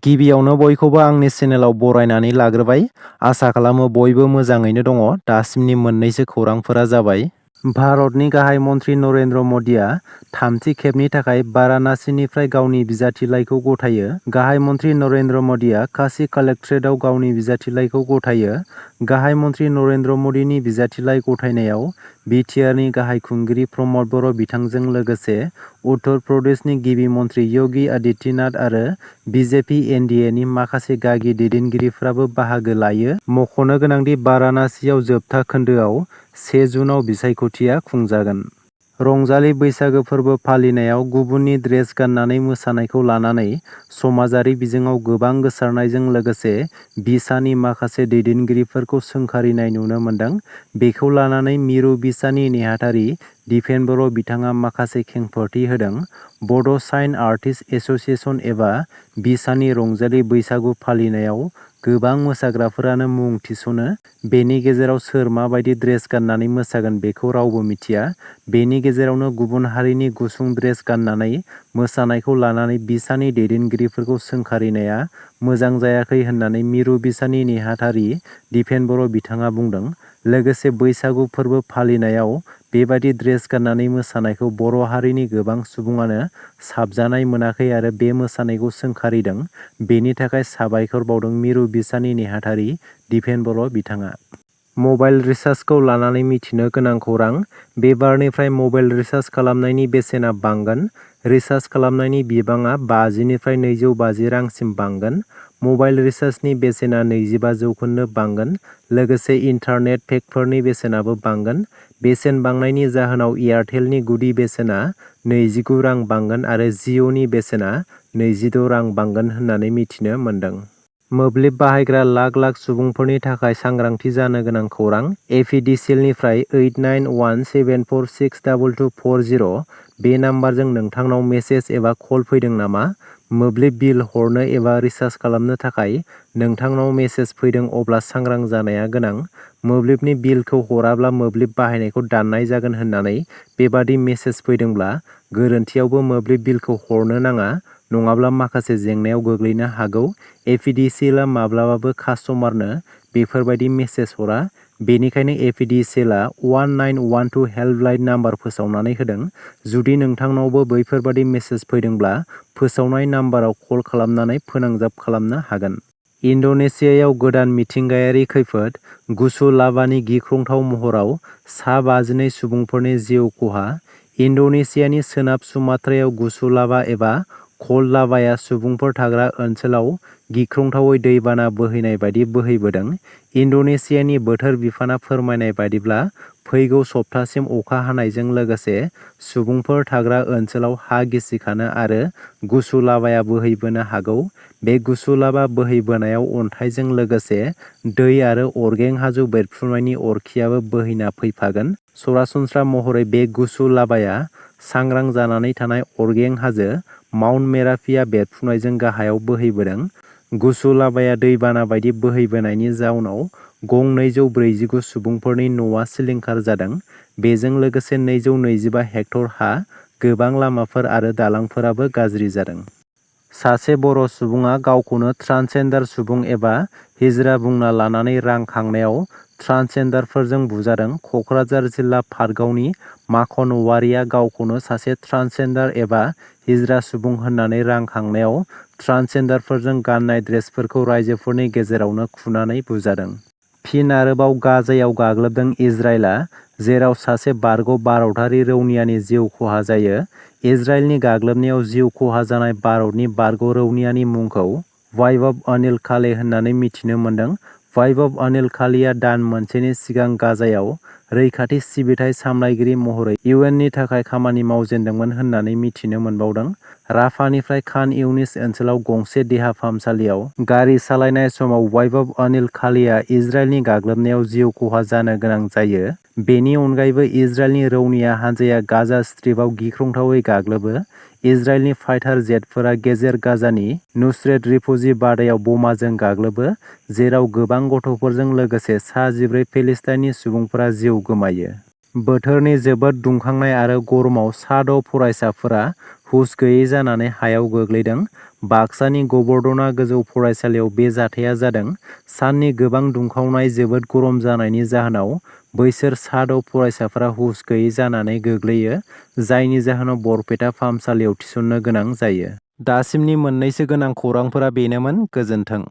गिबियावनो बयखौबो आंनि चेनेलाव बरायनानै लाग्रोबाय। आसा खालामो बयबो मोजाङैनो दङ। दासिमनि मोननैसो खौरांफोरा जाबाय। भारतनि गाहाय मन्त्रि नरेन्द्र मदिआ थामथि खेबनि थाखाय वाराणसीनिफ्राय गावनि बिजाथिलाइखौ गथायो। गाहाय मन्त्रि नरेन्द्र मदिआ काशी कालेक्ट्रेटआव गावनि बिजाथिलाइखौ गथायो। गाहाय मन्त्रि नरेन्द्र मदिनि बिजाथिलाइ गथायनायाव बिटिआरनि गाहाय खुंगिरि प्रमद बर' बिथांजों लोगोसे उत्तर प्रदेशनि गिबि मन्त्रि योगी आदित्यनाथ आरो बिजेपि एनडिएनि माखासे गागि दैदेनगिरिफोराबो बाहागो लायो। मख'नो गोनांदि वाराणसीआव जोबथा खोन्दोआव 1 जुनआव बिसायख'थिया खुंजागोन। रंजालि बैसागो फोरबो फालिनायाव गुबुननि ड्रेस गाननानै मोसानायखौ लानानै समाजारि बिजोङाव गोबां गोसारनायजों लोगोसे बिसानि माखासे दैदेनगिरिफोरखौ सोंखारिनाय नुनो मोन्दों। बेखौ लानानै मिरु बिसानि नेहाथारि दिपेन बर' बिथाङा माखासे खेंफोरथि होदों। बड' साइन आर्टिस्ट एस'सिएशन एबा बिसानि रंजालि बैसागु फालिनायाव गोबां मोसाग्राफोरानो मुं थिसनो। बेनि गेजेराव सोर माबायदि ड्रेस गाननानै मोसागोन बेखौ रावबो मिथिया। बेनि गेजेरावनो गुबुन हारिनि गुसुं ड्रेस गाननानै मोसानायखौ लानानै बिसानि दैदेनगिरिफोरखौ सोंखारिनाया मोजां जायाखै होननानै मिरु बिसानि नेहाथारि दिपेन बर' बिथाङा बुंदों। लोगोसे बैसागु फोरबो फालिनायाव बेबादि ड्रेस गाननानै मोसानायखौ बर' हारिनि गोबां सुबुङानो साबजानाय मोनाखै आरो बे मोसानायखौ सोंखारिदों। बेनि थाखाय साबायखर बावदों मिरु बिसानि नेहाथारि दिपेन बर' बिथाङा। मबाइल रिचार्जखौ लानानै मिथिनो गोनां खौरां। बे बारनिफ्राय मबाइल रिचार्ज खालामनायनि बेसेना बांगोन। रिचार्ज खालामनायनि बिबाङा 50 निफ्राय 250 रांसिम बांगोन। मबाइल रिचार्जनि बेसेना 25% बांगोन। लोगोसे इन्टारनेट पेकफोरनि बेसेनाबो बांगोन। बेसेन बांनायनि जाहोनाव एयारटेलनि गुदि बेसेना 29 रां बांगोन आरो जिअ'नि बेसेना 26 रां बांगोन होननानै मिथिनो मोन्दों। मोब्लिब बाहायग्रा लाख लाख सुबुंफोरनि थाखाय सांग्रांथि जानो गोनां खौरां। एपिडिसिएलनिफ्राय 8917462240 बे नाम्बारजों नोंथांनाव मेसेज एबा कल फैदों नामा? मोब्लिब बिल हरनो एबा रिचार्ज खालामनो थाखाय नोंथांनाव मेसेज फैदों अब्ला सांग्रां जानाया गोनां। मोब्लिबनि बिलखौ हराब्ला मोब्लिब बाहायनायखौ दाननाय जागोन होननानै बेबादि मेसेज फैदोंब्ला गोरोन्थियावबो मोब्लिब बिलखौ हरनो नाङा, नङाब्ला माखासे जेंनायाव गोग्लैनो हागौ। एपिडिसिएलआ माब्लाबाबो कास्टमारनो बेफोरबायदि मेसेज हरा। बेनिखायनो एपिडिसिएलआ 1912 हेल्पलाइन नाम्बार फोसावनानै होदों। जुदि नोंथांनावबो बैफोरबादि मेसेज फैदोंब्ला फोसावनाय नाम्बाराव कल खालामनानै फोनांजाब खालामनो हागोन। इन्ड'नेसियायाव गोदान मिथिंगायारि खैफोद। गुसु लाभानि गिख्रंथाव महराव सा 52 सुबुंफोरनि जिउ खहा। इन्ड'नेसियानि सोनाब सुमात्रायाव गुसु लाभा एबा कल्ड लाभाया सुबुंफोर थाग्रा ओनसोलाव गिख्रंथावै दैबाना बोहैनाय बायदि बोहैबोदों। इन्ड'नेसियानि बोथोर बिफाना फोरमायनाय बायदिब्ला फैगौ सप्तासिम अखा हानायजों लोगोसे सुबुंफोर थाग्रा ओनसोलाव हा गिसिखानो आरो गुसु लाभाया बोहैबोनो हागौ। बे गुसु लाभा बोहैबोनायाव अन्थाइजों लोगोसे दै आरो अरगें हाजो बेरफ्रुनायनि अरखिआबो बोहैना फैफागोन। सरासनस्रा महरै बे गुसु लाभाया सांग्रां जानानै थानाय अरगें हाजो माउन्ट मेरापिया बेरफ्रुनायजों गाहायाव बोहैबोदों। गुसु लाभाया दैबाना बायदि बोहैबोनायनि जाउनाव गं 249 सुबुंफोरनि न'आ सिलिंखार जादों। बेजों लोगोसे 225 हेक्टर हा, गोबां लामाफोर आरो दालांफोराबो गाज्रि जादों। सासे बर' सुबुङा गावखौनो ट्रान्सजेन्डार सुबुं एबा हिजड़ा बुंना लानानै रां खांनायाव ट्रान्सजेन्डारफोरजों बुजादों। क'क्राझार जिल्ला पाटगावनि माखन औवारिया गावखौनो सासे ट्रान्सजेन्डार एबा हिजड़ा सुबुं होननानै रां खांनायाव ट्रान्सजेन्डारफोरजों गाननाय ड्रेसफोरखौ राइजोफोरनि गेजेरावनो खुनानै बुजादों। फिन आरोबाव गाजायाव गाग्लोबदों इजराइलआ, जेराव सासे बारग' भारतारि रौनियानि जिउ खहा जायो। इजराइलनि गाग्लोबनायाव जिउ खहा जानाय भारतनि बारग' रौनियानि मुंखौ वैभव अनिल काले होननानै मिथिनो मोन्दों। वैभव अनिल कालेआ दान मोनसेनि सिगां गाजायाव रैखाथि सिबिथाइ सामलायगिरि महरै इउएननि थाखाय खामानि मावजेनदोंमोन होननानै मिथिनो मोनबावदों। राफानिफ्राय खान इउनिस ओनसोलाव गंसे देहा फाहामसालियाव गारि सालायनाय समाव वैभव अनिल कालेआ इजराइलनि गाग्लोबनायाव जिउ खहा जानो गोनां जायो। बेनि अनगायैबो इजराइलनि रौनिया हानजाया गाजा स्ट्रिपआव गिख्रंथावै गाग्लोबो। इजराइलनि फाइटार जेटफोरा गेजेर गाजानि नुसरेत रिफुजि बादायाव बमाजों गाग्लोबो, जेराव गोबां गथ'फोरजों लोगोसे सा 14 पेलेस्टाइननि सुबुंफोरा जिउ गोमायो। बोथोरनि जोबोद दुंखांनाय आरो गरमाव सा 6 फरायसाफोरा हुस गैयै जानानै हायाव गोग्लैदों। बाक्सानि गबर्धना गोजौ फरायसालियाव बे जाथाया जादों। साननि गोबां दुंखावनाय जोबोद गरम जानायनि जाहोनाव बैसोर सा 6 फरायसाफोरा हुस गैयै जानानै गोग्लैयो, जायनि जाहोनाव बरपेटा फाहामसालियाव थिसननो गोनां जायो। दासिमनि मोननैसो गोनां खौरांफोरा बेनोमोन। गोजोन्थों।